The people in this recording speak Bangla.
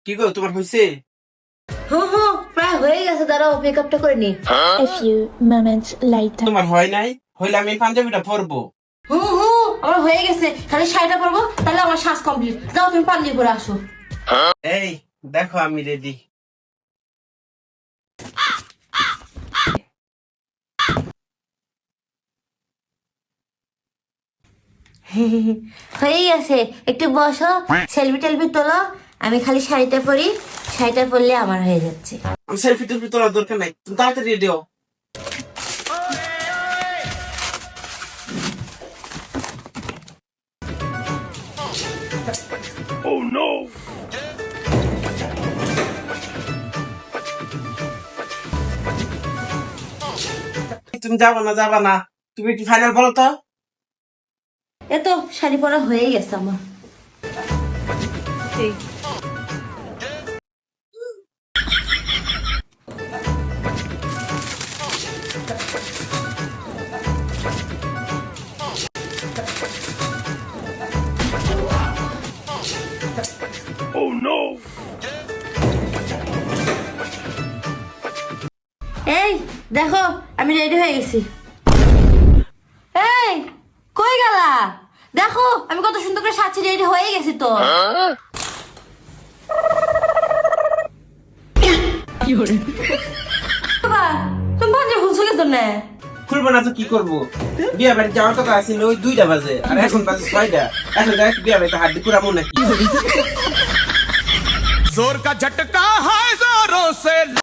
কি গো তোমার হইছে? প্রায় হয়ে গেছে, দাঁড়াও মেকআপটা করে নি। A few moments later. তোমার হয় নাই? হইলে আমি এই পাঞ্জাবিটা পরবো। আমার হয়ে গেছে, খালি শাড়িটা পরবো, তাহলে আমার শ্বাস কমপ্লিট। যাও তুমি পাঞ্জাবি পরে আসো। এই দেখো আমি রেডি। হয়ে গেছে, একটু বসো, সেলফি টেলফি তোলো। আমি খালি শাড়িটা পরি, শাড়িটা পরলে আমার হয়ে যাচ্ছে। আমি সেলফি টেলফি তোলার দরকার নাই, তুমি তাড়াতাড়ি রেডি হও। তুমি যাবা না, তুমি একটু ফাইনাল বলো তো। এ তো শাড়ি পরা হয়ে গেছে আমার। এই দেখো আমি রেডি হয়ে গেছি। এই কই গেলা? দেখো আমি কত সুন্দর করে সাজছি, রেডি হয়ে গেছি তো। বাবা, তুমি পাঞ্জাবি খুলছো কেন না? খুলবো না তো কি করবো? বিয়ে বাড়ি যাওয়ার কথা আছে ওই 2টা বাজে, আর এখন বাজে 6টা। এখন দেখ বিয়ে বাড়িতে হাত দিয়ে পুরাবো নাকি? जोर का झटका है जोरों से